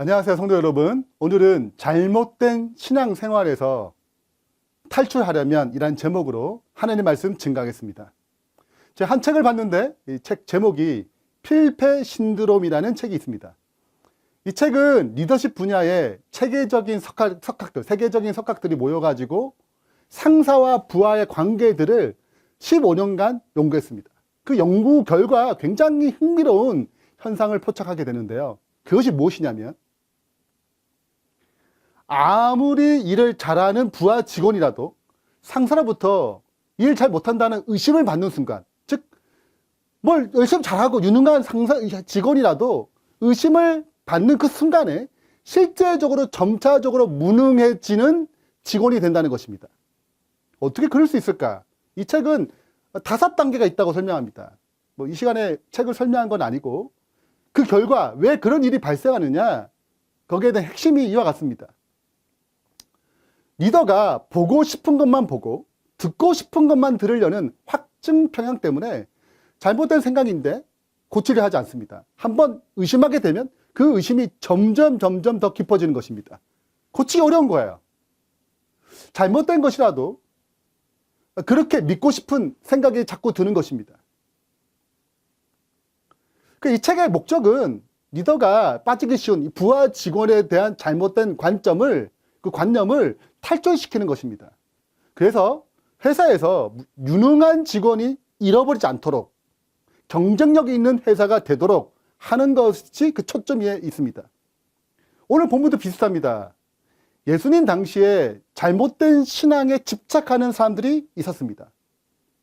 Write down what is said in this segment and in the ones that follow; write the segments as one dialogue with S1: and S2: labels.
S1: 안녕하세요, 성도 여러분. 오늘은 잘못된 신앙생활에서 탈출하려면 이란 제목으로 하나님 말씀 증가하겠습니다. 제가 한 책을 봤는데 이 책 제목이 필패 신드롬이라는 책이 있습니다. 이 책은 리더십 분야의 세계적인 석학들이 모여가지고 상사와 부하의 관계들을 15년간 연구했습니다. 그 연구 결과 굉장히 흥미로운 현상을 포착하게 되는데요. 그것이 무엇이냐면 아무리 일을 잘하는 부하 직원이라도 상사로부터 일 잘 못한다는 의심을 받는 순간, 즉 뭘 열심히 잘하고 유능한 직원이라도 의심을 받는 그 순간에 실제적으로 점차적으로 무능해지는 직원이 된다는 것입니다. 어떻게 그럴 수 있을까? 이 책은 5단계가 있다고 설명합니다. 이 시간에 책을 설명한 건 아니고 그 결과 왜 그런 일이 발생하느냐, 거기에 대한 핵심이 이와 같습니다. 리더가 보고 싶은 것만 보고 듣고 싶은 것만 들으려는 확증 편향 때문에 잘못된 생각인데 고치려 하지 않습니다. 한번 의심하게 되면 그 의심이 점점 더 깊어지는 것입니다. 고치기 어려운 거예요. 잘못된 것이라도 그렇게 믿고 싶은 생각이 자꾸 드는 것입니다. 이 책의 목적은 리더가 빠지기 쉬운 부하 직원에 대한 잘못된 관점을, 그 관념을 탈출시키는 것입니다. 그래서 회사에서 유능한 직원이 잃어버리지 않도록 경쟁력이 있는 회사가 되도록 하는 것이 그 초점에 있습니다. 오늘 본문도 비슷합니다. 예수님 당시에 잘못된 신앙에 집착하는 사람들이 있었습니다.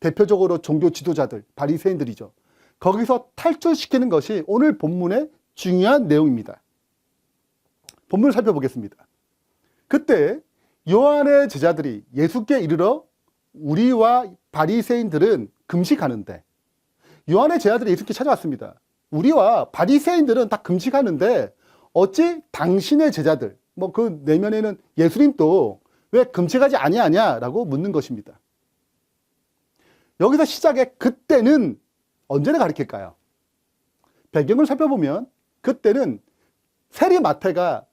S1: 대표적으로 종교 지도자들, 바리새인들이죠. 거기서 탈출시키는 것이 오늘 본문의 중요한 내용입니다. 본문을 살펴보겠습니다. 그때 요한의 제자들이 예수께 이르러 우리와 바리새인들은 금식하는데, 요한의 제자들이 예수께 찾아왔습니다. 우리와 바리새인들은 다 금식하는데 어찌 당신의 제자들, 그 내면에는 예수님도 왜 금식하지 아니하냐라고 묻는 것입니다. 여기서 시작의 그때는 언제를 가리킬까요? 배경을 살펴보면 그때는 세리 마태가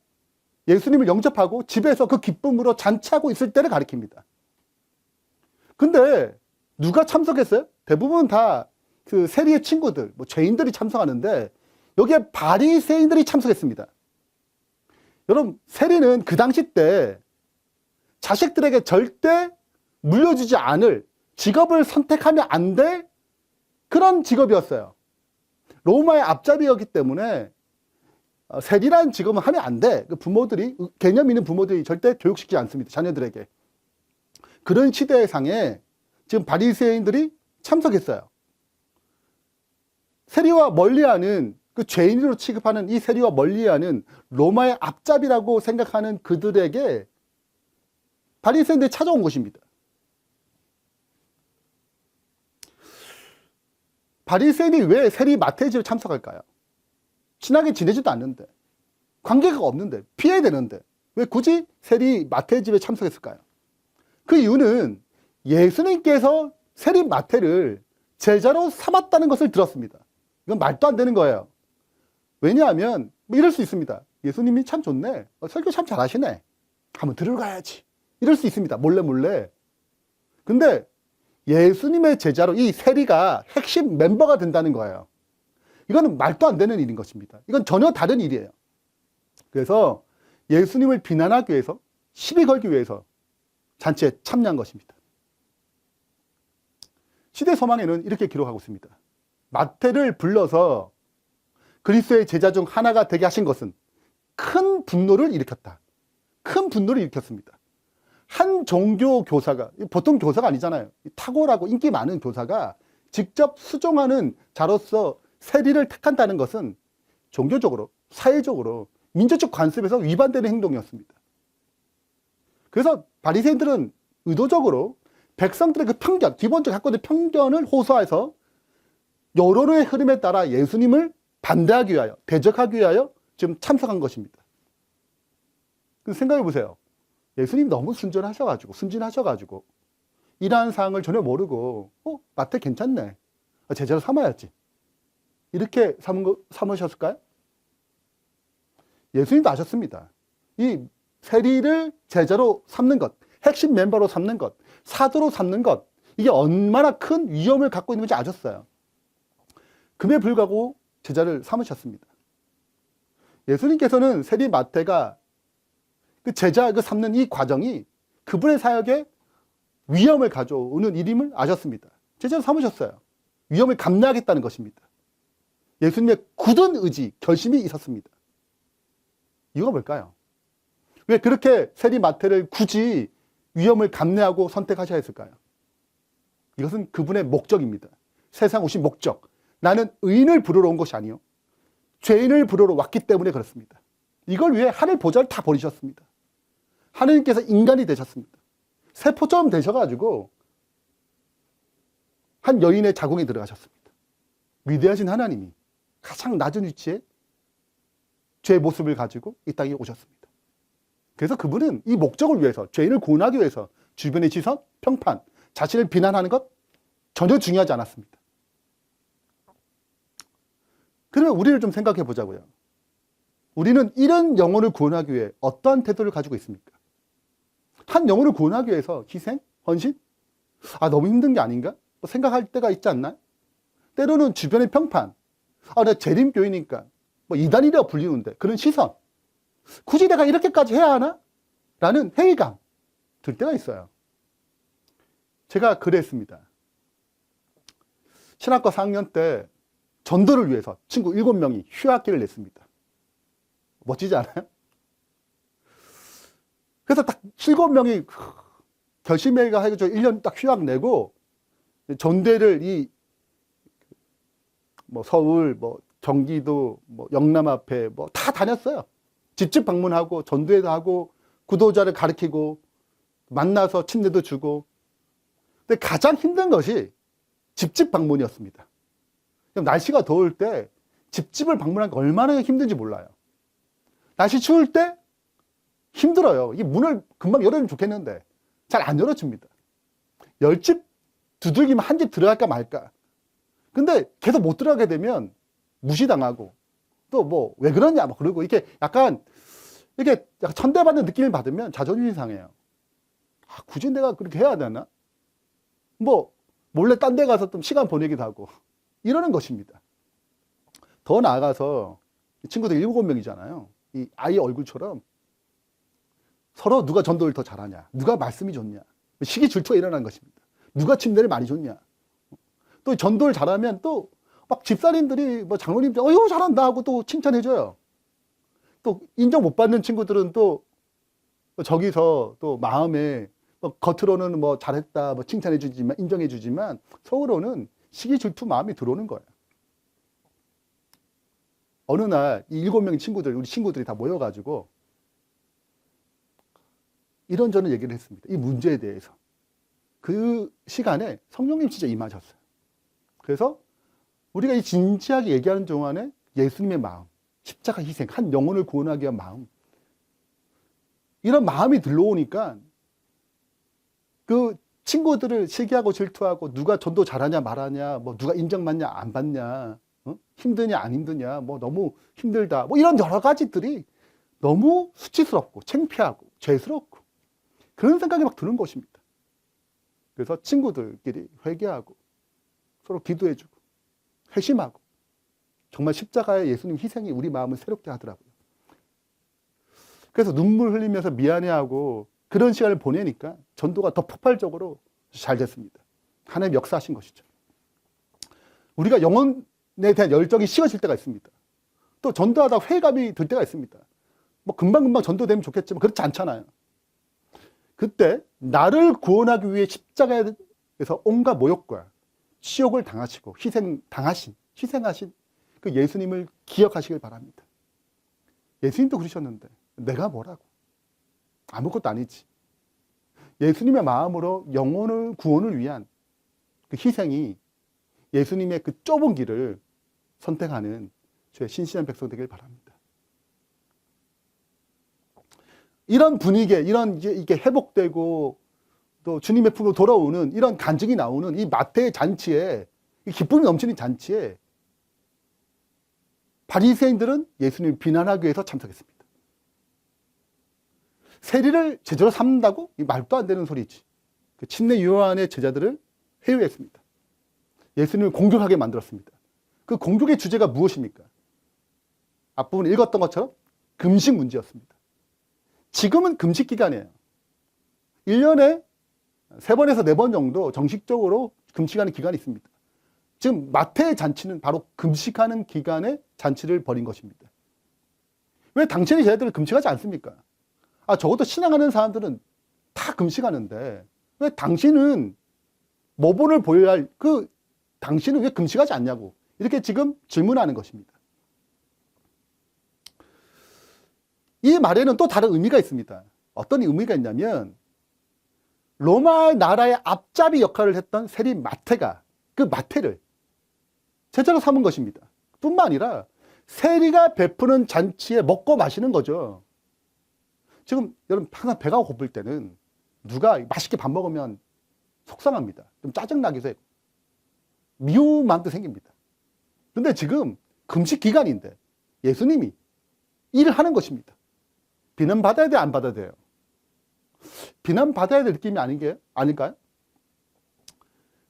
S1: 예수님을 영접하고 집에서 그 기쁨으로 잔치하고 있을 때를 가리킵니다. 근데 누가 참석했어요? 대부분 다 그 세리의 친구들, 죄인들이 참석하는데 여기에 바리새인들이 참석했습니다. 여러분, 세리는 그 당시 때 자식들에게 절대 물려주지 않을 직업을 선택하면 안 될 그런 직업이었어요. 로마의 앞잡이였기 때문에 세리라는 직업은 하면 안 돼. 부모들이, 개념 있는 부모들이 절대 교육시키지 않습니다. 자녀들에게. 그런 시대상에 지금 바리새인들이 참석했어요. 세리와 멀리하는, 그 죄인으로 취급하는 이 세리와 멀리하는 로마의 앞잡이라고 생각하는 그들에게 바리새인들이 찾아온 것입니다. 바리새인이 왜 세리 마태의 집에 참석할까요? 친하게 지내지도 않는데, 관계가 없는데, 피해야 되는데 왜 굳이 세리 마태의 집에 참석했을까요? 그 이유는 예수님께서 세리 마태를 제자로 삼았다는 것을 들었습니다. 이건 말도 안 되는 거예요. 왜냐하면 이럴 수 있습니다. 예수님이 참 좋네, 설교 참 잘하시네, 한번 들으러 가야지, 이럴 수 있습니다. 몰래. 근데 예수님의 제자로 이 세리가 핵심 멤버가 된다는 거예요. 이거는 말도 안 되는 일인 것입니다. 이건 전혀 다른 일이에요. 그래서 예수님을 비난하기 위해서, 시비 걸기 위해서 잔치에 참여한 것입니다. 시대 서망에는 이렇게 기록하고 있습니다. 마태를 불러서 그리스도의 제자 중 하나가 되게 하신 것은 큰 분노를 일으켰다. 큰 분노를 일으켰습니다. 한 종교 교사가, 보통 교사가 아니잖아요. 탁월하고 인기 많은 교사가 직접 수종하는 자로서 세리를 택한다는 것은 종교적으로, 사회적으로, 민주적 관습에서 위반되는 행동이었습니다. 그래서 바리새인들은 의도적으로 백성들의 그 편견, 기본적으로 갖고 있는 편견을 호소해서 여론의 흐름에 따라 예수님을 반대하기 위하여, 대적하기 위하여 지금 참석한 것입니다. 생각해 보세요. 예수님이 너무 순진하셔가지고 이러한 사항을 전혀 모르고 마태 괜찮네, 제자로 삼아야지, 이렇게 삼으셨을까요? 예수님도 아셨습니다. 이 세리를 제자로 삼는 것, 핵심 멤버로 삼는 것, 사도로 삼는 것, 이게 얼마나 큰 위험을 갖고 있는 건지 아셨어요. 금에 불구하고 제자를 삼으셨습니다. 예수님께서는 세리 마태가 그 제자 삼는 이 과정이 그분의 사역에 위험을 가져오는 일임을 아셨습니다. 제자로 삼으셨어요. 위험을 감내하겠다는 것입니다. 예수님의 굳은 의지, 결심이 있었습니다. 이유가 뭘까요? 왜 그렇게 세리 마태를 굳이 위험을 감내하고 선택하셔야 했을까요? 이것은 그분의 목적입니다. 세상 오신 목적. 나는 의인을 부르러 온 것이 아니요 죄인을 부르러 왔기 때문에 그렇습니다. 이걸 위해 하늘 보좌를 다 버리셨습니다. 하느님께서 인간이 되셨습니다. 세포처럼 되셔가지고 한 여인의 자궁에 들어가셨습니다. 위대하신 하나님이 가장 낮은 위치에 죄의 모습을 가지고 이 땅에 오셨습니다. 그래서 그분은 이 목적을 위해서, 죄인을 구원하기 위해서 주변의 시선, 평판, 자신을 비난하는 것 전혀 중요하지 않았습니다. 그러면 우리를 좀 생각해 보자고요. 우리는 이런 영혼을 구원하기 위해 어떠한 태도를 가지고 있습니까? 한 영혼을 구원하기 위해서 희생, 헌신? 너무 힘든 게 아닌가? 생각할 때가 있지 않나요? 때로는 주변의 평판, 내가 재림교이니까 이단이라 불리는데 그런 시선, 굳이 내가 이렇게까지 해야 하나? 라는 회의감 들 때가 있어요. 제가 그랬습니다. 신학과 4학년 때 전도를 위해서 친구 7명이 휴학기를 냈습니다. 멋지지 않아요? 그래서 딱 7명이 결심회의가 해가지고 1년 딱 휴학 내고 전대를 서울, 경기도, 영남 앞에 다 다녔어요. 집집 방문하고 전도회도 하고 구도자를 가르치고 만나서 침례도 주고. 근데 가장 힘든 것이 집집 방문이었습니다. 날씨가 더울 때 집집을 방문하는 게 얼마나 힘든지 몰라요. 날씨 추울 때 힘들어요. 이 문을 금방 열어주면 좋겠는데 잘 안 열어줍니다. 10집 두들기면 한 집 들어갈까 말까. 근데 계속 못 들어가게 되면 무시당하고 또 왜 그러냐 그러고 이렇게 약간 천대받는 느낌을 받으면 자존심이 상해요. 굳이 내가 그렇게 해야 되나? 몰래 딴 데 가서 좀 시간 보내기도 하고 이러는 것입니다. 더 나아가서 친구들 7명이잖아요. 이 아이 얼굴처럼 서로 누가 전도를 더 잘하냐, 누가 말씀이 좋냐, 시기 질투가 일어나는 것입니다. 누가 침례를 많이 줬냐. 또 전도를 잘하면 또 막 집사님들이 장로님들 어휴 잘한다 하고 또 칭찬해줘요. 또 인정 못 받는 친구들은 또 저기서 또 마음에 겉으로는 잘했다 칭찬해주지만 인정해주지만 속으로는 시기 질투 마음이 들어오는 거예요. 어느 날 이 7명의 친구들, 우리 친구들이 다 모여가지고 이런저런 얘기를 했습니다. 이 문제에 대해서. 그 시간에 성령님 진짜 임하셨어요. 그래서 우리가 이 진지하게 얘기하는 동안에 예수님의 마음, 십자가 희생, 한 영혼을 구원하기 위한 마음, 이런 마음이 들러오니까 그 친구들을 시기하고 질투하고 누가 전도 잘하냐 말하냐, 누가 인정받냐 안 받냐, 힘드냐 안 힘드냐, 너무 힘들다, 이런 여러 가지들이 너무 수치스럽고 창피하고 죄스럽고 그런 생각이 막 드는 것입니다. 그래서 친구들끼리 회개하고 서로 기도해주고 회심하고 정말 십자가의 예수님 희생이 우리 마음을 새롭게 하더라고요. 그래서 눈물 흘리면서 미안해하고 그런 시간을 보내니까 전도가 더 폭발적으로 잘 됐습니다. 하나님 역사하신 것이죠. 우리가 영혼에 대한 열정이 식어질 때가 있습니다. 또 전도하다 회의감이 들 때가 있습니다. 금방금방 전도되면 좋겠지만 그렇지 않잖아요. 그때 나를 구원하기 위해 십자가에서 온갖 모욕과 치욕을 당하시고 희생하신 그 예수님을 기억하시길 바랍니다. 예수님도 그러셨는데 내가 뭐라고? 아무것도 아니지. 예수님의 마음으로 영혼을 구원을 위한 그 희생이 예수님의 그 좁은 길을 선택하는 저의 신실한 백성 되길 바랍니다. 이런 분위기에 이게 회복되고 또 주님의 품으로 돌아오는 이런 간증이 나오는 이 마태의 잔치에, 이 기쁨이 넘치는 잔치에 바리새인들은 예수님을 비난하기 위해서 참석했습니다. 세리를 제자로 삼는다고? 이 말도 안 되는 소리지. 그 침례 요한의 제자들을 회유했습니다. 예수님을 공격하게 만들었습니다. 그 공격의 주제가 무엇입니까? 앞부분 읽었던 것처럼 금식 문제였습니다. 지금은 금식 기간이에요. 1년에 3번에서 4번 정도 정식적으로 금식하는 기간이 있습니다. 지금 마태의 잔치는 바로 금식하는 기간에 잔치를 벌인 것입니다. 왜 당신의 제자들은 금식하지 않습니까? 적어도 신앙하는 사람들은 다 금식하는데 왜 당신은 모본을 보여야 할 당신은 왜 금식하지 않냐고 이렇게 지금 질문하는 것입니다. 이 말에는 또 다른 의미가 있습니다. 어떤 의미가 있냐면 로마 나라의 앞잡이 역할을 했던 세리 마태가 그 마태를 제자로 삼은 것입니다. 뿐만 아니라 세리가 베푸는 잔치에 먹고 마시는 거죠. 지금 여러분 항상 배가 고플 때는 누가 맛있게 밥 먹으면 속상합니다. 좀 짜증나기도 해요. 미운 마음도 생깁니다. 근데 지금 금식 기간인데 예수님이 일을 하는 것입니다. 비난받아야 돼, 안 받아야 돼요? 비난받아야 될 느낌이 아닐까요?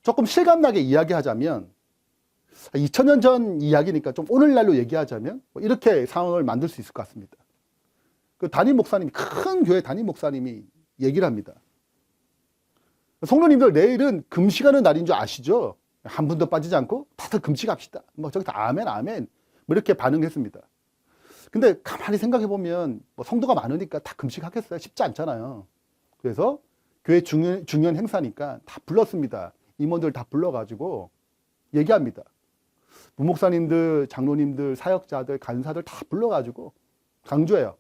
S1: 조금 실감나게 이야기하자면 2000년 전 이야기니까 좀 오늘날로 얘기하자면 이렇게 상황을 만들 수 있을 것 같습니다. 그 담임 목사님이, 큰 교회 담임 목사님이 얘기를 합니다. 성도님들 내일은 금식하는 날인 줄 아시죠? 한 분도 빠지지 않고 다들 금식합시다. 저기 다 아멘 아멘 이렇게 반응했습니다. 근데 가만히 생각해 보면 성도가 많으니까 다 금식하겠어요? 쉽지 않잖아요. 그래서 교회 중요한 행사니까 다 불렀습니다. 임원들 다 불러가지고 얘기합니다. 부목사님들, 장로님들, 사역자들, 간사들 다 불러가지고 강조해요.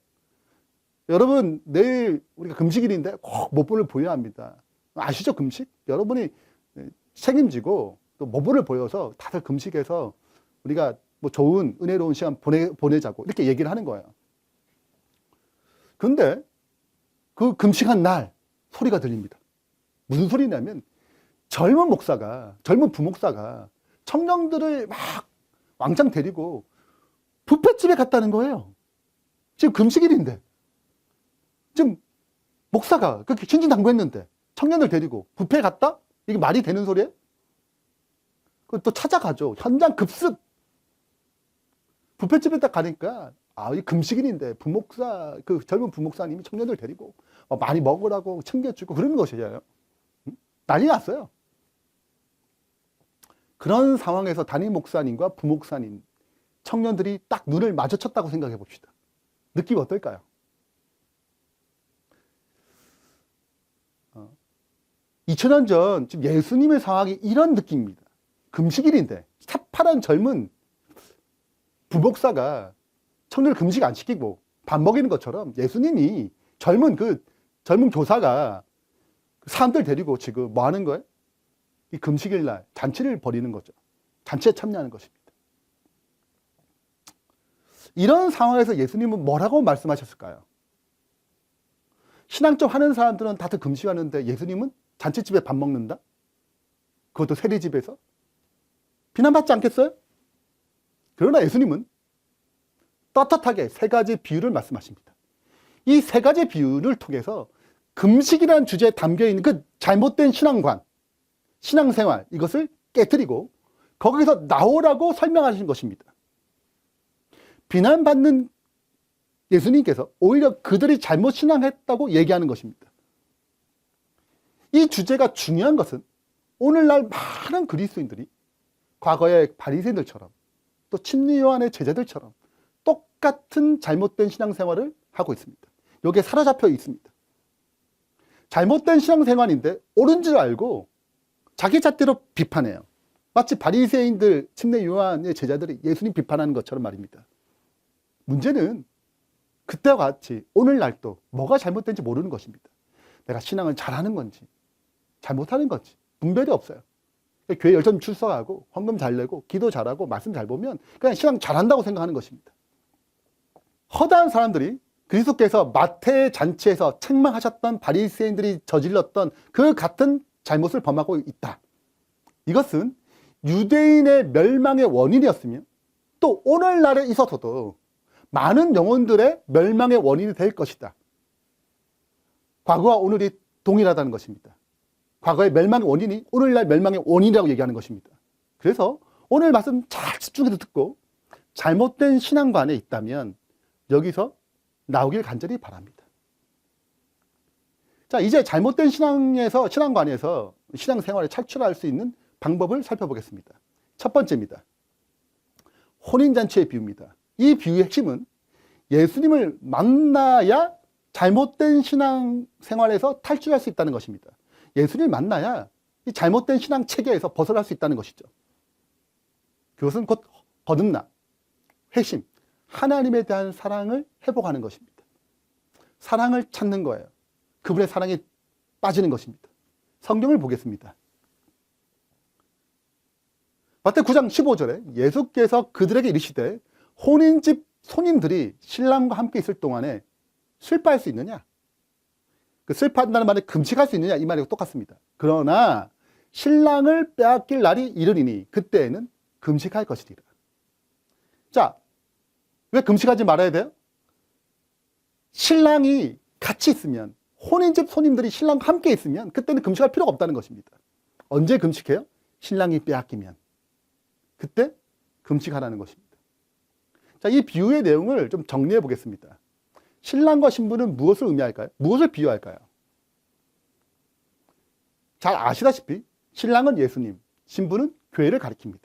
S1: 여러분 내일 우리가 금식일인데 꼭 모본을 보여야 합니다. 아시죠? 금식? 여러분이 책임지고 또 모본을 보여서 다들 금식해서 우리가 좋은 은혜로운 시간 보내자고 이렇게 얘기를 하는 거예요. 그런데 그 금식한 날 소리가 들립니다. 무슨 소리냐면 젊은 부목사가 청년들을 막 왕창 데리고 뷔페집에 갔다는 거예요. 지금 금식일인데 지금 목사가 그렇게 신신당부했는데 청년들 데리고 뷔페 갔다? 이게 말이 되는 소리예요? 또 찾아가죠. 현장 급습. 뷔페집에 딱 가니까 이 금식일인데 젊은 부목사님이 청년들 데리고 많이 먹으라고 챙겨주고 그러는 것이에요. 난리 났어요. 그런 상황에서 담임 목사님과 부목사님, 청년들이 딱 눈을 마주쳤다고 생각해 봅시다. 느낌 어떨까요? 2000년 전 지금 예수님의 상황이 이런 느낌입니다. 금식일인데 새파란 젊은 부목사가 청년을 금식 안 시키고 밥 먹이는 것처럼 예수님이 젊은 교사가 사람들 데리고 지금 뭐 하는 거예요? 이 금식일 날 잔치를 벌이는 거죠. 잔치에 참여하는 것입니다. 이런 상황에서 예수님은 뭐라고 말씀하셨을까요? 신앙 좀 하는 사람들은 다들 금식하는데 예수님은 잔치집에 밥 먹는다? 그것도 세리집에서? 비난받지 않겠어요? 그러나 예수님은 떳떳하게 3가지 비유를 말씀하십니다. 이 3가지 비유를 통해서 금식이라는 주제에 담겨있는 그 잘못된 신앙관, 신앙생활 이것을 깨뜨리고 거기서 나오라고 설명하신 것입니다. 비난받는 예수님께서 오히려 그들이 잘못 신앙했다고 얘기하는 것입니다. 이 주제가 중요한 것은 오늘날 많은 그리스도인들이 과거의 바리새인들처럼 또 침례 요한의 제자들처럼 똑같은 잘못된 신앙생활을 하고 있습니다. 여기에 사로잡혀 있습니다. 잘못된 신앙생활인데 옳은 줄 알고 자기 잣대로 비판해요. 마치 바리새인들, 침례 요한의 제자들이 예수님 비판하는 것처럼 말입니다. 문제는 그때와 같이 오늘날도 뭐가 잘못된지 모르는 것입니다. 내가 신앙을 잘하는 건지 잘못하는 건지 분별이 없어요. 교회 열심히 출석하고 헌금 잘 내고 기도 잘하고 말씀 잘 보면 그냥 신앙 잘한다고 생각하는 것입니다. 허다한 사람들이 그리스도께서 마태의 잔치에서 책망하셨던 바리새인들이 저질렀던 그 같은 잘못을 범하고 있다. 이것은 유대인의 멸망의 원인이었으며 또 오늘날에 있어서도 많은 영혼들의 멸망의 원인이 될 것이다. 과거와 오늘이 동일하다는 것입니다. 과거의 멸망의 원인이 오늘날 멸망의 원인이라고 얘기하는 것입니다. 그래서 오늘 말씀 잘 집중해서 듣고 잘못된 신앙관에 있다면 여기서 나오길 간절히 바랍니다. 자, 이제 잘못된 신앙관에서 신앙생활에 탈출할 수 있는 방법을 살펴보겠습니다. 첫 번째입니다. 혼인잔치의 비유입니다. 이 비유의 핵심은 예수님을 만나야 잘못된 신앙생활에서 탈출할 수 있다는 것입니다. 예수님을 만나야 이 잘못된 신앙 체계에서 벗어날 수 있다는 것이죠. 그것은 곧 거듭남, 회심, 하나님에 대한 사랑을 회복하는 것입니다. 사랑을 찾는 거예요. 그분의 사랑에 빠지는 것입니다. 성경을 보겠습니다. 마태복음 9장 15절에 예수께서 그들에게 이르시되 혼인집 손님들이 신랑과 함께 있을 동안에 슬퍼할 수 있느냐? 그 슬퍼한다는 말에 금식할 수 있느냐? 이 말이 똑같습니다. 그러나 신랑을 빼앗길 날이 이르리니 그때에는 금식할 것이리라. 자, 왜 금식하지 말아야 돼요? 신랑이 같이 있으면, 혼인집 손님들이 신랑과 함께 있으면 그때는 금식할 필요가 없다는 것입니다. 언제 금식해요? 신랑이 빼앗기면. 그때 금식하라는 것입니다. 자, 이 비유의 내용을 좀 정리해 보겠습니다. 신랑과 신부는 무엇을 의미할까요? 무엇을 비유할까요? 잘 아시다시피 신랑은 예수님, 신부는 교회를 가리킵니다.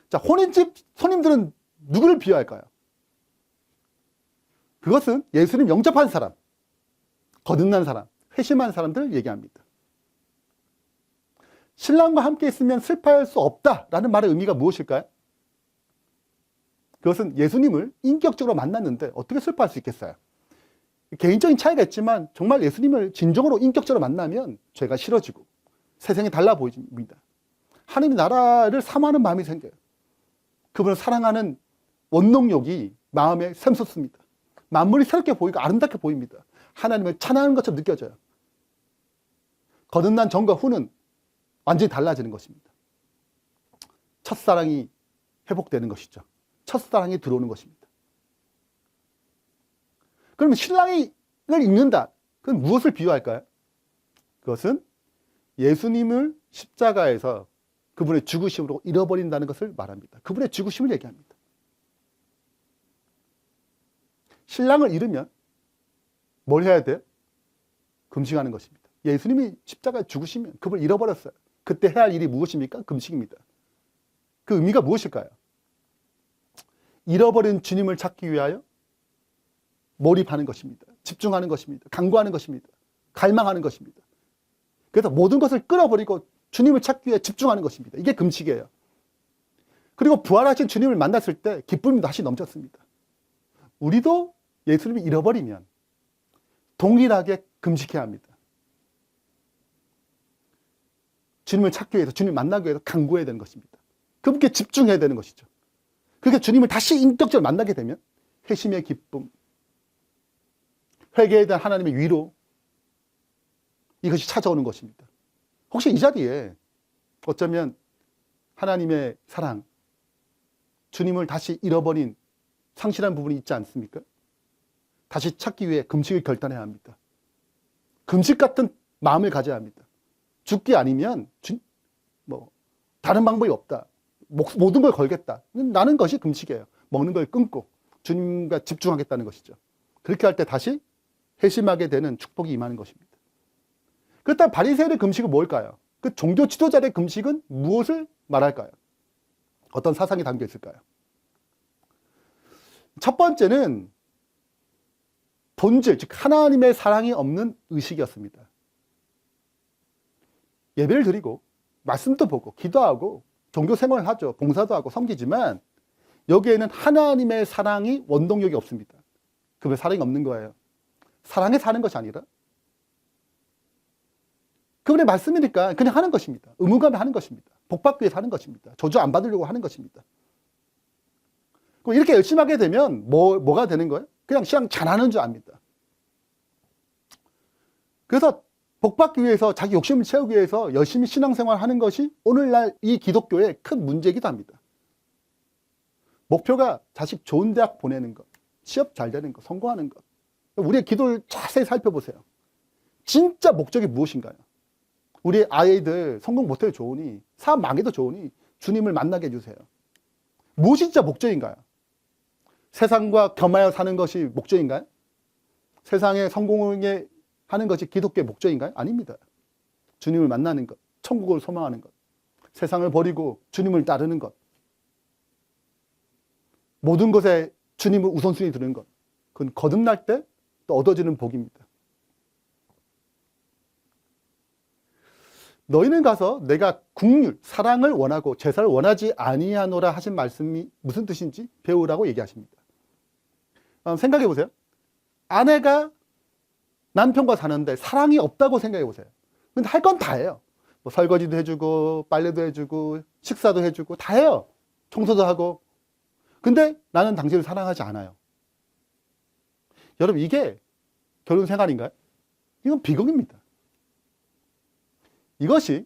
S1: 자, 혼인집 손님들은 누구를 비유할까요? 그것은 예수님 영접한 사람, 거듭난 사람, 회심한 사람들을 얘기합니다. 신랑과 함께 있으면 슬퍼할 수 없다라는 말의 의미가 무엇일까요? 그것은 예수님을 인격적으로 만났는데 어떻게 슬퍼할 수 있겠어요? 개인적인 차이가 있지만 정말 예수님을 진정으로 인격적으로 만나면 죄가 싫어지고 세상이 달라 보입니다. 하나님의 나라를 사모하는 마음이 생겨요. 그분을 사랑하는 원동력이 마음에 샘솟습니다. 만물이 새롭게 보이고 아름답게 보입니다. 하나님을 찬양하는 것처럼 느껴져요. 거듭난 전과 후는 완전히 달라지는 것입니다. 첫사랑이 회복되는 것이죠. 첫사랑이 들어오는 것입니다. 그러면 신랑을 잊는다. 그건 무엇을 비유할까요? 그것은 예수님을 십자가에서 그분의 죽으심으로 잃어버린다는 것을 말합니다. 그분의 죽으심을 얘기합니다. 신랑을 잃으면 뭘 해야 돼요? 금식하는 것입니다. 예수님이 십자가에 죽으시면 그분을 잃어버렸어요. 그때 해야 할 일이 무엇입니까? 금식입니다. 그 의미가 무엇일까요? 잃어버린 주님을 찾기 위하여 몰입하는 것입니다. 집중하는 것입니다. 간구하는 것입니다. 갈망하는 것입니다. 그래서 모든 것을 끊어버리고 주님을 찾기 위해 집중하는 것입니다. 이게 금식이에요. 그리고 부활하신 주님을 만났을 때 기쁨이 다시 넘쳤습니다. 우리도 예수님을 잃어버리면 동일하게 금식해야 합니다. 주님을 찾기 위해서, 주님을 만나기 위해서 간구해야 되는 것입니다. 그분께 집중해야 되는 것이죠. 그렇게 주님을 다시 인격적으로 만나게 되면 회심의 기쁨, 회개에 대한 하나님의 위로, 이것이 찾아오는 것입니다. 혹시 이 자리에 어쩌면 하나님의 사랑, 주님을 다시 잃어버린 상실한 부분이 있지 않습니까? 다시 찾기 위해 금식을 결단해야 합니다. 금식 같은 마음을 가져야 합니다. 죽기 아니면 다른 방법이 없다. 모든 걸 걸겠다. 나는 것이 금식이에요. 먹는 걸 끊고 주님과 집중하겠다는 것이죠. 그렇게 할 때 다시 회심하게 되는 축복이 임하는 것입니다. 그렇다면 바리새인의 금식은 뭘까요? 그 종교 지도자의 금식은 무엇을 말할까요? 어떤 사상이 담겨 있을까요? 첫 번째는 본질, 즉 하나님의 사랑이 없는 의식이었습니다. 예배를 드리고 말씀도 보고 기도하고 종교 생활을 하죠. 봉사도 하고 섬기지만 여기에는 하나님의 사랑이 원동력이 없습니다. 그왜 사랑이 없는 거예요? 사랑에 사는 것이 아니라 그분의 말씀이니까 그냥 하는 것입니다. 의무감에 하는 것입니다. 복받기 위해서 하는 것입니다. 저주 안 받으려고 하는 것입니다. 그럼 이렇게 열심히 하게 되면 뭐가 되는 거예요? 그냥 신앙 잘하는 줄 압니다. 그래서 복받기 위해서 자기 욕심을 채우기 위해서 열심히 신앙생활을 하는 것이 오늘날 이 기독교의 큰 문제이기도 합니다. 목표가 자식 좋은 대학 보내는 것, 취업 잘 되는 것, 성공하는 것. 우리의 기도를 자세히 살펴보세요. 진짜 목적이 무엇인가요? 우리 아이들 성공 못해도 좋으니, 사업 망해도 좋으니 주님을 만나게 해주세요. 무엇이 진짜 목적인가요? 세상과 겸하여 사는 것이 목적인가요? 세상에 성공하게 하는 것이 기독교의 목적인가요? 아닙니다. 주님을 만나는 것, 천국을 소망하는 것, 세상을 버리고 주님을 따르는 것, 모든 것에 주님을 우선순위 두는 것, 그건 거듭날 때 또 얻어지는 복입니다. 너희는 가서 내가 국률, 사랑을 원하고 제사를 원하지 아니하노라 하신 말씀이 무슨 뜻인지 배우라고 얘기하십니다. 생각해 보세요. 아내가 남편과 사는데 사랑이 없다고 생각해 보세요. 근데 할 건 다 해요. 뭐 설거지도 해주고 빨래도 해주고 식사도 해주고 다 해요. 청소도 하고. 근데 나는 당신을 사랑하지 않아요. 여러분, 이게 결혼 생활인가요? 이건 비극입니다. 이것이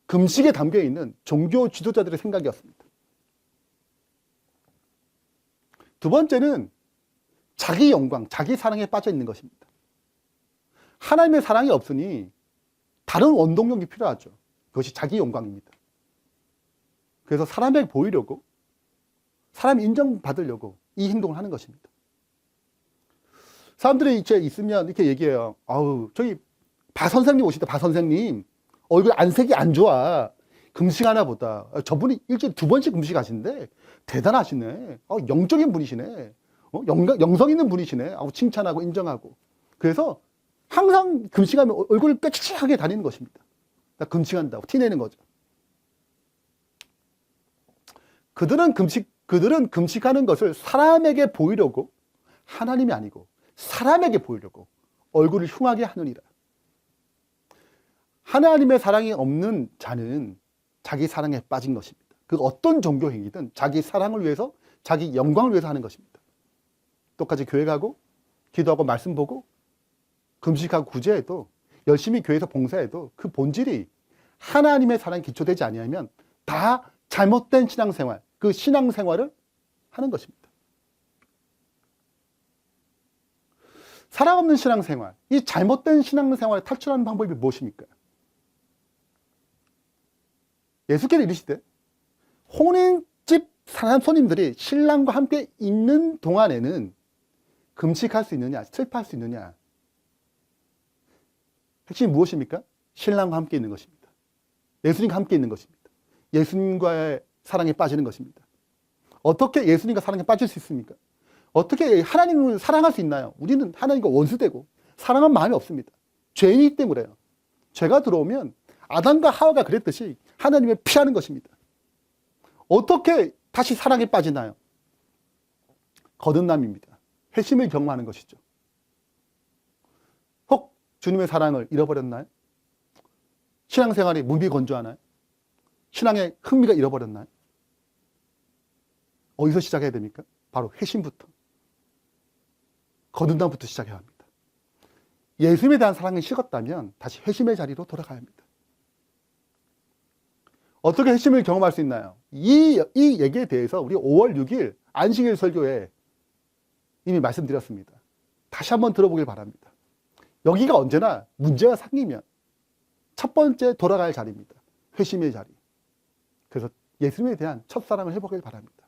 S1: 금식에 담겨 있는 종교 지도자들의 생각이었습니다. 두 번째는 자기 영광, 자기 사랑에 빠져 있는 것입니다. 하나님의 사랑이 없으니 다른 원동력이 필요하죠. 그것이 자기 영광입니다. 그래서 사람에게 보이려고, 사람 인정받으려고 이 행동을 하는 것입니다. 사람들이 이제 있으면 이렇게 얘기해요. 아우, 저기 바 선생님 오시다, 바 선생님. 얼굴 안색이 안 좋아. 금식하나 보다. 저분이 일주일에 2번씩 금식하시는데 대단하시네. 영적인 분이시네. 영성 있는 분이시네. 칭찬하고 인정하고. 그래서 항상 금식하면 얼굴을 빽빽하게 다니는 것입니다. 금식한다고 티내는 거죠. 그들은 금식하는 것을 사람에게 보이려고, 하나님이 아니고 사람에게 보이려고 얼굴을 흉하게 하느니라. 하나님의 사랑이 없는 자는 자기 사랑에 빠진 것입니다. 그 어떤 종교 행위든 자기 사랑을 위해서, 자기 영광을 위해서 하는 것입니다. 똑같이 교회 가고 기도하고 말씀 보고 금식하고 구제해도, 열심히 교회에서 봉사해도 그 본질이 하나님의 사랑에 기초되지 아니하면 다 잘못된 신앙생활, 그 신앙생활을 하는 것입니다. 사랑 없는 신앙생활, 이 잘못된 신앙생활을 탈출하는 방법이 무엇입니까? 예수께서 이르시되 혼인집 사람 손님들이 신랑과 함께 있는 동안에는 금식할 수 있느냐, 슬퍼할 수 있느냐. 핵심이 무엇입니까? 신랑과 함께 있는 것입니다. 예수님과 함께 있는 것입니다. 예수님과의 사랑에 빠지는 것입니다. 어떻게 예수님과 사랑에 빠질 수 있습니까? 어떻게 하나님을 사랑할 수 있나요? 우리는 하나님과 원수되고 사랑한 마음이 없습니다. 죄인이기 때문에요. 죄가 들어오면 아담과 하와가 그랬듯이 하나님을 피하는 것입니다. 어떻게 다시 사랑에 빠지나요? 거듭남입니다. 회심을 경험하는 것이죠. 혹 주님의 사랑을 잃어버렸나요? 신앙생활이 무미건조하나요? 신앙의 흥미가 잃어버렸나요? 어디서 시작해야 됩니까? 바로 회심부터, 거듭남부터 시작해야 합니다. 예수님에 대한 사랑이 식었다면 다시 회심의 자리로 돌아가야 합니다. 어떻게 회심을 경험할 수 있나요? 이 얘기에 대해서 우리 5월 6일 안식일 설교에 이미 말씀드렸습니다. 다시 한번 들어보길 바랍니다. 여기가 언제나 문제가 생기면 첫 번째 돌아갈 자리입니다. 회심의 자리. 그래서 예수님에 대한 첫사랑을 회복하길 바랍니다.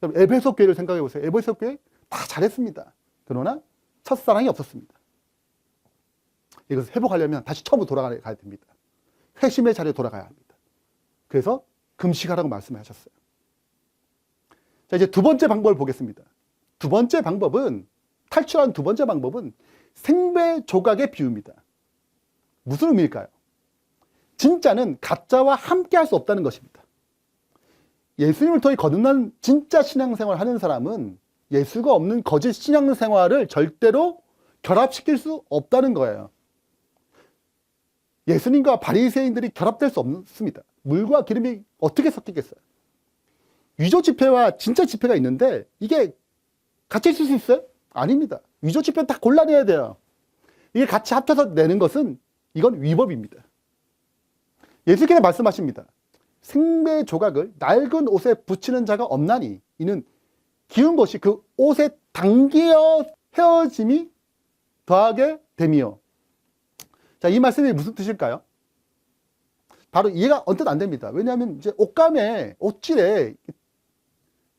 S1: 여러분, 에베소 교회를 생각해 보세요. 에베소 교회 다 잘했습니다. 그러나 첫사랑이 없었습니다. 이것을 회복하려면 다시 처음으로 돌아가야 됩니다. 회심의 자리에 돌아가야 합니다. 그래서 금식하라고 말씀하셨어요. 자, 이제 두 번째 방법을 보겠습니다. 두 번째 방법은, 탈출한 두 번째 방법은 생배 조각의 비유입니다. 무슨 의미일까요? 진짜는 가짜와 함께 할 수 없다는 것입니다. 예수님을 통해 거듭난 진짜 신앙생활을 하는 사람은 예수가 없는 거짓 신앙생활을 절대로 결합시킬 수 없다는 거예요. 예수님과 바리새인들이 결합될 수 없습니다. 물과 기름이 어떻게 섞이겠어요? 위조 지폐와 진짜 지폐가 있는데 이게 같이 있을 수 있어요? 아닙니다. 위조 지폐는 다 골라내야 돼요. 이게 같이 합쳐서 내는 것은 이건 위법입니다. 예수께서 말씀하십니다. 생배 조각을 낡은 옷에 붙이는 자가 없나니 이는 기운 것이 그 옷에 당기어 헤어짐이 더하게 됨이요. 자, 이 말씀이 무슨 뜻일까요? 바로 이해가 언뜻 안 됩니다. 왜냐하면 이제 옷감에, 옷질에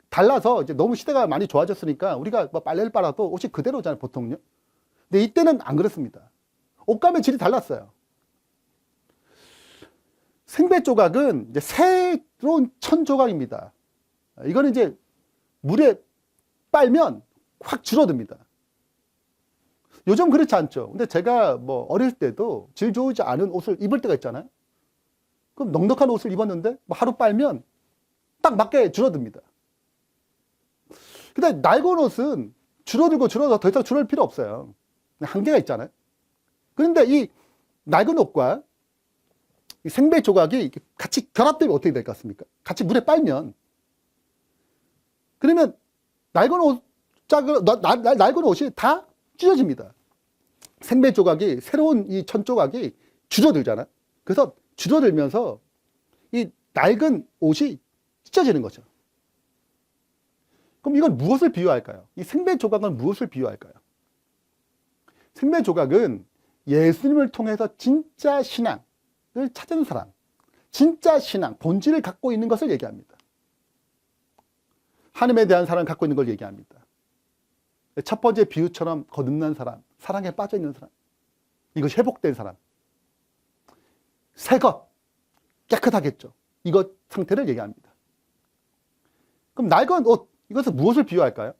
S1: 달라서 이제 너무 시대가 많이 좋아졌으니까 우리가 뭐 빨래를 빨아도 옷이 그대로잖아요, 보통요. 근데 이때는 안 그렇습니다. 옷감의 질이 달랐어요. 생배 조각은 이제 새로운 천 조각입니다. 이거는 이제 물에 빨면 확 줄어듭니다. 요즘 그렇지 않죠. 근데 제가 뭐 어릴 때도 질 좋지 않은 옷을 입을 때가 있잖아요. 그럼 넉넉한 옷을 입었는데 뭐 하루 빨면 딱 맞게 줄어듭니다. 근데 낡은 옷은 줄어들고 더 이상 줄어들 필요 없어요. 한계가 있잖아요. 그런데 이 낡은 옷과 이 생배 조각이 같이 결합되면 어떻게 될 것 같습니까? 같이 물에 빨면. 그러면 낡은 옷이 다 찢어집니다. 생배 조각이, 새로운 이 천 조각이 줄어들잖아요. 그래서 줄어들면서 이 낡은 옷이 찢어지는 거죠. 그럼 이건 무엇을 비유할까요? 이 생배 조각은 무엇을 비유할까요? 생배 조각은 예수님을 통해서 진짜 신앙을 찾은 사람, 진짜 신앙, 본질을 갖고 있는 것을 얘기합니다. 하나님에 대한 사랑을 갖고 있는 걸 얘기합니다. 첫 번째 비유처럼 거듭난 사람, 사랑에 빠져 있는 사람, 이것이 회복된 사람, 새것, 깨끗하겠죠. 이것 상태를 얘기합니다. 그럼 낡은 옷, 이것은 무엇을 비유할까요?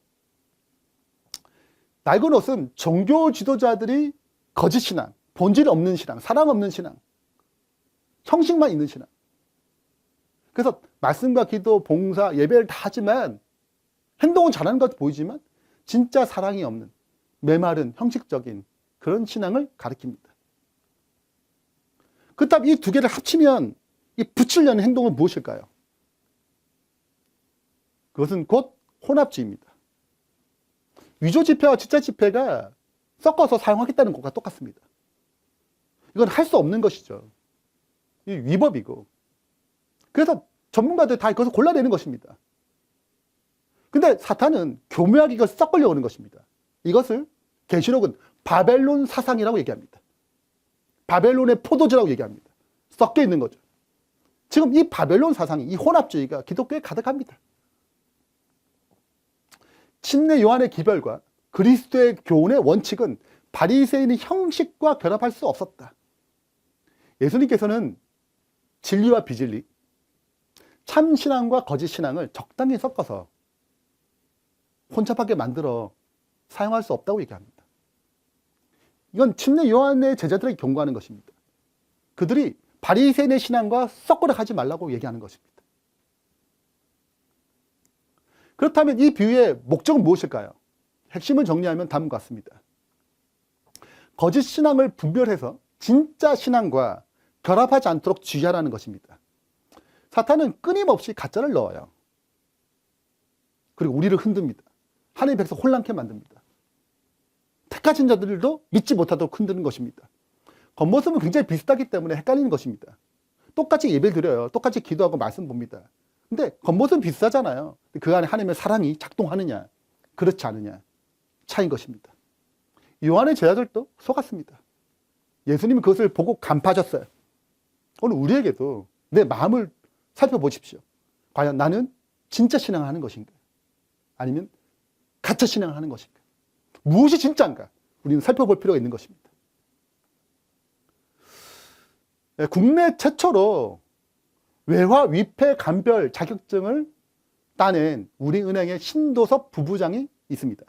S1: 낡은 옷은 종교 지도자들이 거짓 신앙, 본질 없는 신앙, 사랑 없는 신앙, 형식만 있는 신앙. 그래서 말씀과 기도, 봉사, 예배를 다 하지만 행동은 잘하는 것 보이지만 진짜 사랑이 없는 메마른 형식적인 그런 신앙을 가리킵니다. 그렇다면 이 두 개를 합치면 이 붙이려는 행동은 무엇일까요? 그것은 곧 혼합주의입니다. 위조 지폐와 진짜 지폐가 섞어서 사용하겠다는 것과 똑같습니다. 이건 할 수 없는 것이죠. 이 위법이고. 그래서 전문가들 다 이것을 골라내는 것입니다. 근데 사탄은 교묘하게 이것을 섞으려고 하는 것입니다. 이것을 계시록은 바벨론 사상이라고 얘기합니다. 바벨론의 포도주라고 얘기합니다. 섞여 있는 거죠. 지금 이 바벨론 사상이, 이 혼합주의가 기독교에 가득합니다. 침례 요한의 기별과 그리스도의 교훈의 원칙은 바리새인의 형식과 결합할 수 없었다. 예수님께서는 진리와 비진리, 참신앙과 거짓신앙을 적당히 섞어서 혼잡하게 만들어 사용할 수 없다고 얘기합니다. 이건 침례 요한의 제자들에게 경고하는 것입니다. 그들이 바리새인의 신앙과 섞으려 하지 말라고 얘기하는 것입니다. 그렇다면 이 비유의 목적은 무엇일까요? 핵심을 정리하면 다음과 같습니다. 거짓 신앙을 분별해서 진짜 신앙과 결합하지 않도록 주의하라는 것입니다. 사탄은 끊임없이 가짜를 넣어요. 그리고 우리를 흔듭니다. 하나님의 백성 혼란케 만듭니다. 택하신 자들도 믿지 못하도록 흔드는 것입니다. 겉모습은 굉장히 비슷하기 때문에 헷갈리는 것입니다. 똑같이 예배 드려요. 똑같이 기도하고 말씀 봅니다. 근데 겉모습은 비슷하잖아요. 그 안에 하나님의 사랑이 작동하느냐, 그렇지 않느냐 차이인 것입니다. 요한의 제자들도 속았습니다. 예수님이 그것을 보고 간파하셨어요. 오늘 우리에게도 내 마음을 살펴보십시오. 과연 나는 진짜 신앙을 하는 것인가? 아니면 가짜 신앙을 하는 것인가? 무엇이 진짜인가? 우리는 살펴볼 필요가 있는 것입니다. 국내 최초로 외화 위패 감별 자격증을 따낸 우리은행의 신도섭 부부장이 있습니다.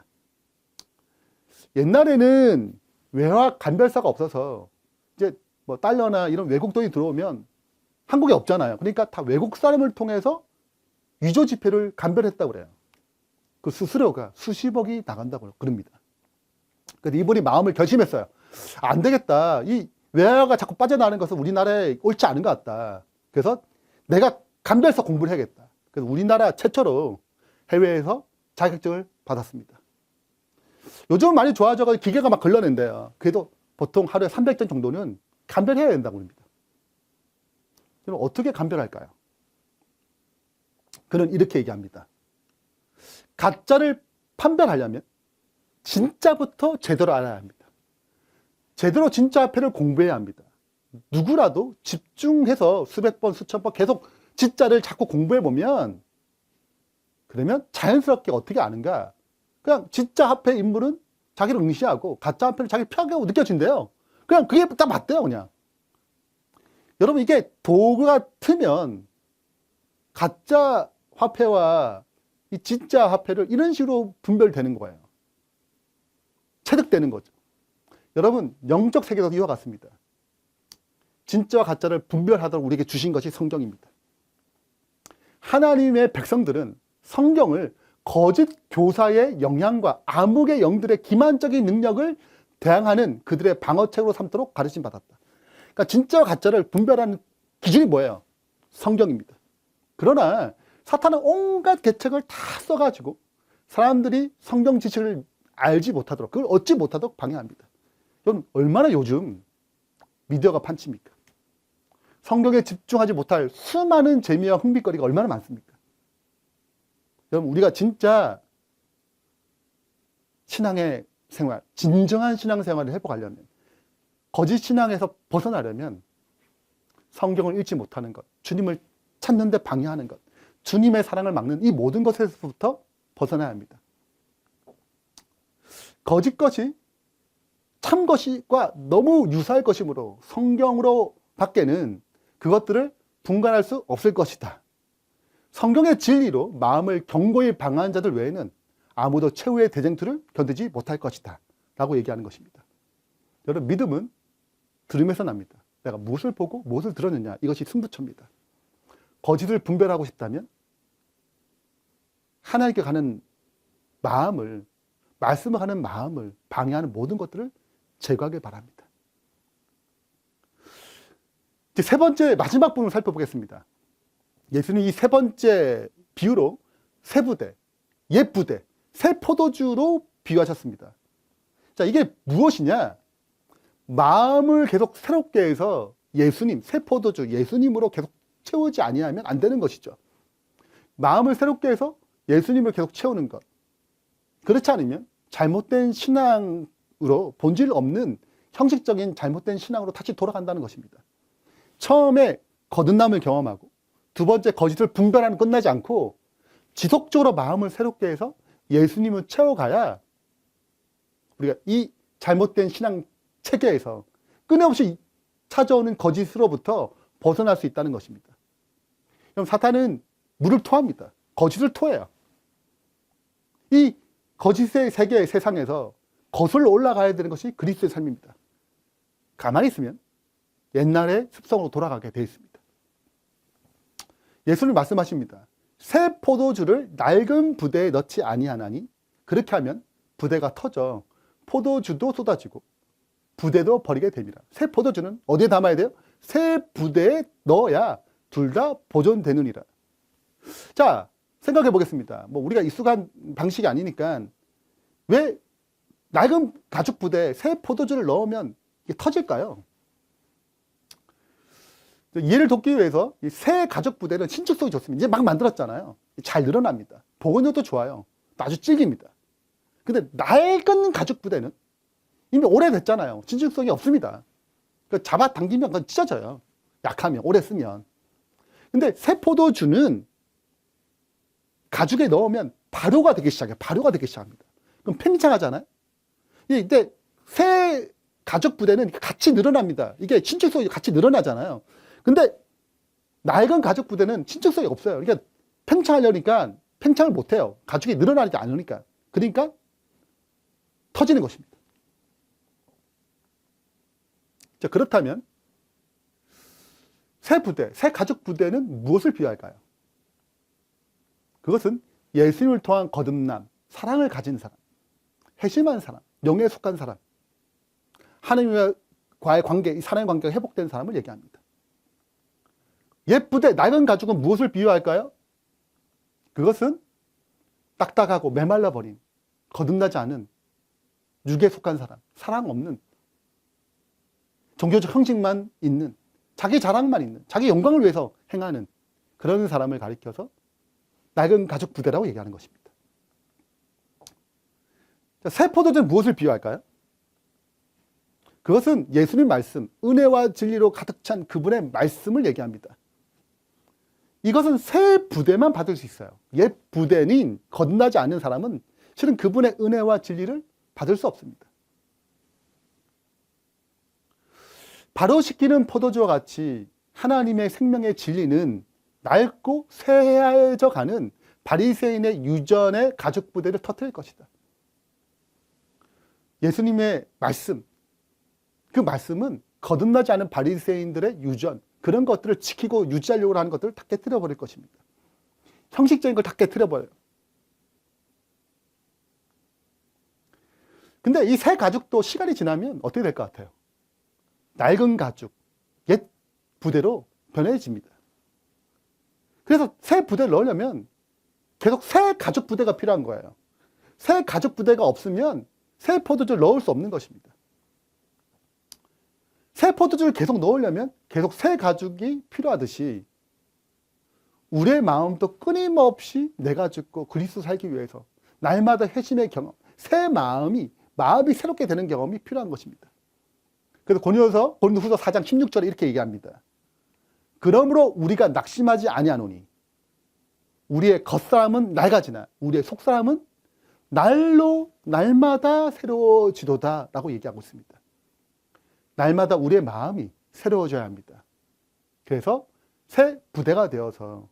S1: 옛날에는 외화 감별사가 없어서 이제 뭐 달러나 이런 외국 돈이 들어오면 한국에 없잖아요. 그러니까 다 외국 사람을 통해서 위조 지폐를 감별했다고 그래요. 그 수수료가 수십억이 나간다고 그럽니다. 그래서 이분이 마음을 결심했어요. 안 되겠다. 이 외화가 자꾸 빠져나가는 것은 우리나라에 옳지 않은 것 같다. 그래서 내가 감별사 공부를 해야겠다. 그래서 우리나라 최초로 해외에서 자격증을 받았습니다. 요즘 많이 좋아져서 기계가 막 걸러낸대요. 그래도 보통 하루에 300점 정도는 감별해야 된다고 합니다. 그럼 어떻게 감별할까요? 그는 이렇게 얘기합니다. 가짜를 판별하려면 진짜부터 제대로 알아야 합니다. 제대로 진짜 화폐를 공부해야 합니다. 누구라도 집중해서 수백 번, 수천 번 계속 진짜를 자꾸 공부해보면, 그러면 자연스럽게 어떻게 아는가? 그냥 진짜 화폐 인물은 자기를 응시하고 가짜 화폐를 자기 피하고 느껴진대요. 그냥 그게 딱 맞대요, 그냥. 여러분, 이게 도구가 트면 가짜 화폐와 이 진짜 화폐를 이런 식으로 분별되는 거예요. 체득되는 거죠. 여러분, 영적 세계도 이와 같습니다. 진짜와 가짜를 분별하도록 우리에게 주신 것이 성경입니다. 하나님의 백성들은 성경을 거짓 교사의 영향과 암흑의 영들의 기만적인 능력을 대항하는 그들의 방어책으로 삼도록 가르침 받았다. 그러니까 진짜와 가짜를 분별하는 기준이 뭐예요? 성경입니다. 그러나 사탄은 온갖 계책을 다 써가지고 사람들이 성경 지식을 알지 못하도록, 그걸 얻지 못하도록 방해합니다. 여러분, 얼마나 요즘 미디어가 판칩니까? 성경에 집중하지 못할 수많은 재미와 흥미거리가 얼마나 많습니까? 여러분, 우리가 진짜 신앙의 생활, 진정한 신앙생활을 회복하려면, 거짓 신앙에서 벗어나려면 성경을 읽지 못하는 것, 주님을 찾는 데 방해하는 것, 주님의 사랑을 막는 이 모든 것에서부터 벗어나야 합니다. 거짓 것이 참 것과 너무 유사할 것이므로 성경으로 밖에는 그것들을 분간할 수 없을 것이다. 성경의 진리로 마음을 견고히 방어한 자들 외에는 아무도 최후의 대쟁투를 견디지 못할 것이다 라고 얘기하는 것입니다. 여러분, 믿음은 들음에서 납니다. 내가 무엇을 보고 무엇을 들었느냐, 이것이 승부처입니다. 거짓을 분별하고 싶다면 하나님께 가는 마음을, 말씀을 하는 마음을 방해하는 모든 것들을 제거하길 바랍니다. 이제 세 번째, 마지막 부분을 살펴보겠습니다. 예수는 이 세 번째 비유로 세 부대, 옛 부대, 새 포도주로 비유하셨습니다. 자, 이게 무엇이냐? 마음을 계속 새롭게 해서 예수님, 새 포도주, 예수님으로 계속 채우지 아니하면 안 되는 것이죠. 마음을 새롭게 해서 예수님을 계속 채우는 것. 그렇지 않으면 잘못된 신앙으로, 본질 없는 형식적인 잘못된 신앙으로 다시 돌아간다는 것입니다. 처음에 거듭남을 경험하고 두 번째 거짓을 분별하는 끝나지 않고 지속적으로 마음을 새롭게 해서 예수님을 채워가야 우리가 이 잘못된 신앙 체계에서 끊임없이 찾아오는 거짓으로부터 벗어날 수 있다는 것입니다. 그럼 사탄은 물을 토합니다. 거짓을 토해요. 이 거짓의 세계, 세상에서 거슬러 올라가야 되는 것이 그리스도의 삶입니다. 가만히 있으면 옛날의 습성으로 돌아가게 되어 있습니다. 예수님 말씀하십니다. 새 포도주를 낡은 부대에 넣지 아니하나니 그렇게 하면 부대가 터져 포도주도 쏟아지고 부대도 버리게 됩니다. 새 포도주는 어디에 담아야 돼요? 새 부대에 넣어야 둘 다 보존되느니라. 자, 생각해 보겠습니다. 뭐 우리가 익숙한 방식이 아니니까 왜 낡은 가죽 부대에 새 포도주를 넣으면 이게 터질까요? 이해를 돕기 위해서 이 새 가죽 부대는 신축성이 좋습니다. 이제 막 만들었잖아요. 잘 늘어납니다. 보건력도 좋아요. 아주 질깁니다. 근데 낡은 가죽 부대는 이미 오래됐잖아요. 신축성이 없습니다. 잡아당기면 그건 찢어져요. 약하면, 오래 쓰면. 근데 새 포도주는 가죽에 넣으면 발효가 되기 시작해요. 발효가 되기 시작합니다. 그럼 팽창하잖아요. 이때 새 가죽 부대는 같이 늘어납니다. 이게 신축성이 같이 늘어나잖아요. 근데 낡은 가죽 부대는 신축성이 없어요. 그러니까 팽창하려니까 팽창을 못해요. 가죽이 늘어나지 않으니까. 그러니까 터지는 것입니다. 자, 그렇다면 새 부대, 새 가죽 부대는 무엇을 비유할까요? 그것은 예수님을 통한 거듭남, 사랑을 가진 사람, 회심한 사람, 영에 속한 사람, 하나님과의 관계, 이 사랑의 관계가 회복된 사람을 얘기합니다. 옛 부대, 낡은 가죽은 무엇을 비유할까요? 그것은 딱딱하고 메말라버린, 거듭나지 않은, 육에 속한 사람, 사랑 없는, 종교적 형식만 있는, 자기 자랑만 있는, 자기 영광을 위해서 행하는 그런 사람을 가리켜서 낡은 가죽 부대라고 얘기하는 것입니다. 자, 새 포도주는 무엇을 비유할까요? 그것은 예수님 말씀, 은혜와 진리로 가득 찬 그분의 말씀을 얘기합니다. 이것은 새 부대만 받을 수 있어요. 옛 부대인 거듭나지 않는 사람은 실은 그분의 은혜와 진리를 받을 수 없습니다. 바로 식히는 포도주와 같이 하나님의 생명의 진리는 낡고 쇠해져 가는 바리새인의 유전의 가죽 부대를 터뜨릴 것이다. 예수님의 말씀, 그 말씀은 거듭나지 않은 바리새인들의 유전, 그런 것들을 지키고 유지하려고 하는 것들을 다 깨뜨려 버릴 것입니다. 형식적인 걸 다 깨뜨려 버려요. 근데 이 새 가죽도 시간이 지나면 어떻게 될 것 같아요? 낡은 가죽, 옛 부대로 변해집니다. 그래서 새 부대를 넣으려면 계속 새 가죽 부대가 필요한 거예요. 새 가죽 부대가 없으면 새 포도주를 넣을 수 없는 것입니다. 새 포도주를 계속 넣으려면 계속 새 가죽이 필요하듯이 우리의 마음도 끊임없이 내가 죽고 그리스도 살기 위해서 날마다 회심의 경험, 새 마음이 새롭게 되는 경험이 필요한 것입니다. 그래서 고린도후서 4장 16절에 이렇게 얘기합니다. 그러므로 우리가 낙심하지 아니하노니 우리의 겉사람은 낡아지나 우리의 속사람은 날마다 새로워지도다 라고 얘기하고 있습니다. 날마다 우리의 마음이 새로워져야 합니다. 그래서 새 부대가 되어서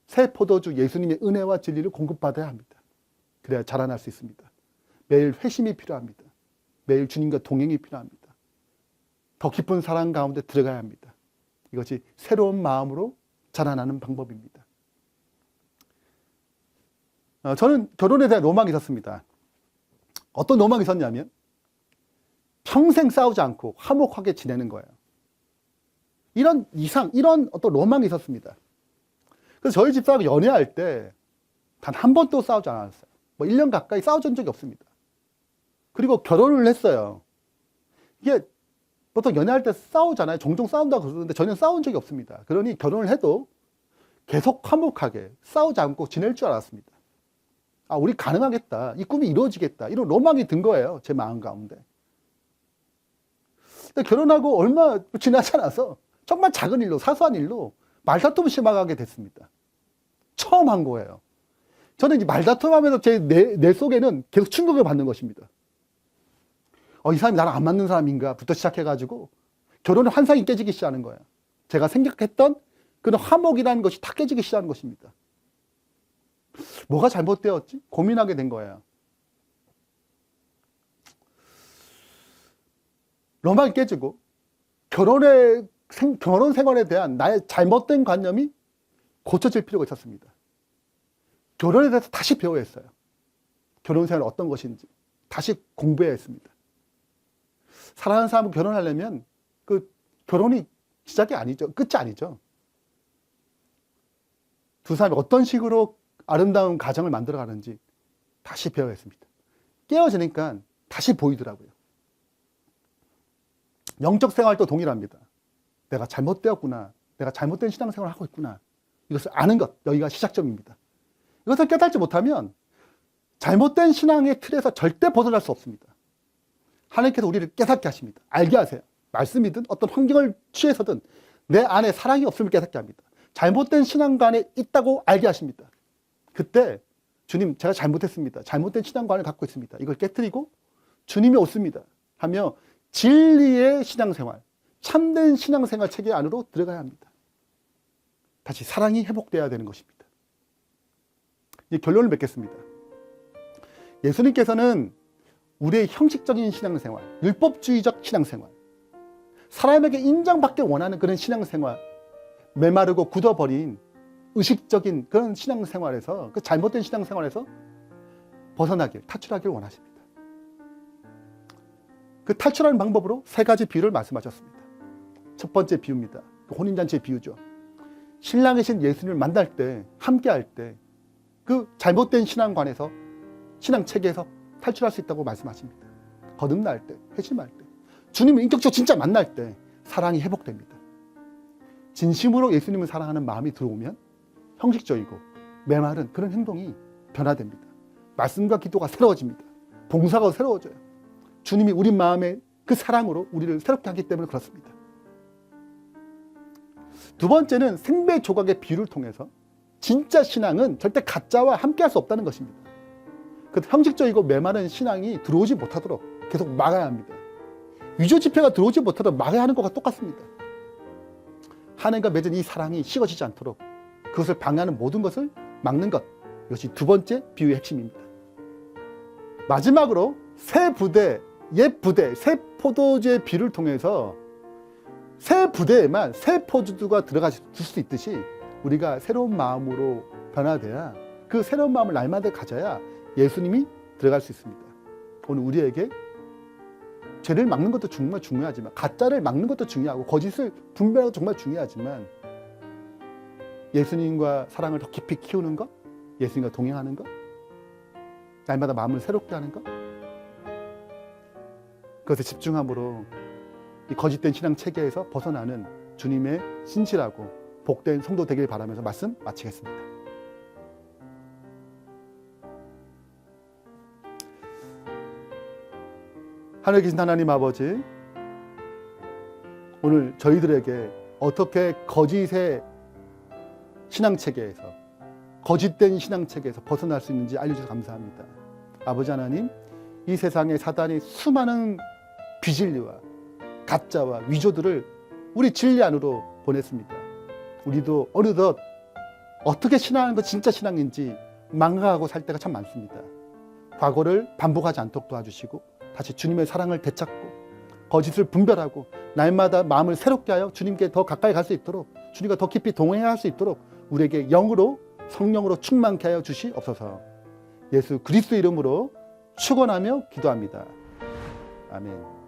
S1: 새 포도주 예수님의 은혜와 진리를 공급받아야 합니다. 그래야 자라날 수 있습니다. 매일 회심이 필요합니다. 매일 주님과 동행이 필요합니다. 더 깊은 사랑 가운데 들어가야 합니다. 이것이 새로운 마음으로 자라나는 방법입니다. 저는 결혼에 대한 로망이 있었습니다. 어떤 로망이 있었냐면 평생 싸우지 않고 화목하게 지내는 거예요. 이런 어떤 로망이 있었습니다. 그래서 저희 집사하고 연애할 때 단 한 번도 싸우지 않았어요. 1년 가까이 싸워준 적이 없습니다. 그리고 결혼을 했어요. 이게 보통 연애할 때 싸우잖아요. 종종 싸운다고 그러는데 저는 싸운 적이 없습니다. 그러니 결혼을 해도 계속 화목하게 싸우지 않고 지낼 줄 알았습니다. 아, 우리 가능하겠다. 이 꿈이 이루어지겠다. 이런 로망이 든 거예요. 제 마음 가운데. 근데 결혼하고 얼마 지나지 않아서 정말 작은 일로, 사소한 일로 말다툼을 심하게 됐습니다. 처음 한 거예요. 저는 이 말다툼하면서 내 속에는 계속 충격을 받는 것입니다. 이 사람이 나랑 안 맞는 사람인가 부터 시작해가지고 결혼의 환상이 깨지기 시작하는 거예요. 제가 생각했던 그런 화목이라는 것이 다 깨지기 시작하는 것입니다. 뭐가 잘못되었지? 고민하게 된 거예요. 로망이 깨지고 결혼 생활에 대한 나의 잘못된 관념이 고쳐질 필요가 있었습니다. 결혼에 대해서 다시 배워야 했어요. 결혼 생활이 어떤 것인지 다시 공부해야 했습니다. 사랑하는 사람과 결혼하려면 그 결혼이 시작이 아니죠. 끝이 아니죠. 두 사람이 어떤 식으로 아름다운 가정을 만들어가는지 다시 배워야 했습니다. 깨어지니까 다시 보이더라고요. 영적 생활도 동일합니다. 내가 잘못되었구나. 내가 잘못된 신앙생활을 하고 있구나. 이것을 아는 것, 여기가 시작점입니다. 이것을 깨닫지 못하면 잘못된 신앙의 틀에서 절대 벗어날 수 없습니다. 하나님께서 우리를 깨닫게 하십니다. 알게 하세요. 말씀이든 어떤 환경을 취해서든 내 안에 사랑이 없음을 깨닫게 합니다. 잘못된 신앙관에 있다고 알게 하십니다. 그때 주님, 제가 잘못했습니다. 잘못된 신앙관을 갖고 있습니다. 이걸 깨뜨리고 주님이 오십니다 하며 진리의 신앙생활, 참된 신앙생활 체계 안으로 들어가야 합니다. 다시 사랑이 회복되어야 되는 것입니다. 이 결론을 맺겠습니다. 예수님께서는 우리의 형식적인 신앙생활, 율법주의적 신앙생활, 사람에게 인정받길 원하는 그런 신앙생활, 메마르고 굳어버린 의식적인 그런 신앙생활에서, 그 잘못된 신앙생활에서 벗어나길, 탈출하길 원하십니다. 그 탈출하는 방법으로 세 가지 비유를 말씀하셨습니다. 첫 번째 비유입니다. 혼인잔치의 비유죠. 신랑이신 예수님을 만날 때, 함께할 때, 그 잘못된 신앙관에서, 신앙체계에서 탈출할 수 있다고 말씀하십니다. 거듭날 때, 회심할 때, 주님을 인격적으로 진짜 만날 때 사랑이 회복됩니다. 진심으로 예수님을 사랑하는 마음이 들어오면 형식적이고 메마른 그런 행동이 변화됩니다. 말씀과 기도가 새로워집니다. 봉사가 새로워져요. 주님이 우리 마음에 그 사랑으로 우리를 새롭게 하기 때문에 그렇습니다. 두 번째는 생배 조각의 비유를 통해서 진짜 신앙은 절대 가짜와 함께할 수 없다는 것입니다. 그 형식적이고 메마른 신앙이 들어오지 못하도록 계속 막아야 합니다. 위조 지폐가 들어오지 못하도록 막아야 하는 것과 똑같습니다. 하나님과 맺은 이 사랑이 식어지지 않도록 그것을 방해하는 모든 것을 막는 것, 이것이 두 번째 비유의 핵심입니다. 마지막으로 새 부대, 옛 부대, 새 포도주의 비유를 통해서 새 부대에만 새 포도주가 들어갈 수 있듯이 우리가 새로운 마음으로 변화돼야, 그 새로운 마음을 날마다 가져야 예수님이 들어갈 수 있습니다. 오늘 우리에게 죄를 막는 것도 정말 중요하지만, 가짜를 막는 것도 중요하고, 거짓을 분별하는 것도 정말 중요하지만, 예수님과 사랑을 더 깊이 키우는 것, 예수님과 동행하는 것, 날마다 마음을 새롭게 하는 것, 그것에 집중함으로 이 거짓된 신앙 체계에서 벗어나는 주님의 신실하고 복된 성도 되길 바라면서 말씀 마치겠습니다. 하늘에 계신 하나님 아버지, 오늘 저희들에게 어떻게 거짓의 신앙체계에서, 거짓된 신앙체계에서 벗어날 수 있는지 알려주셔서 감사합니다. 아버지 하나님, 이 세상에 사단이 수많은 비진리와 가짜와 위조들을 우리 진리 안으로 보냈습니다. 우리도 어느덧 어떻게 신앙하는 것 진짜 신앙인지 망각하고 살 때가 참 많습니다. 과거를 반복하지 않도록 도와주시고 다시 주님의 사랑을 되찾고 거짓을 분별하고 날마다 마음을 새롭게 하여 주님께 더 가까이 갈 수 있도록, 주님과 더 깊이 동행할 수 있도록 우리에게 영으로, 성령으로 충만케 하여 주시옵소서. 예수 그리스도 이름으로 축원하며 기도합니다. 아멘.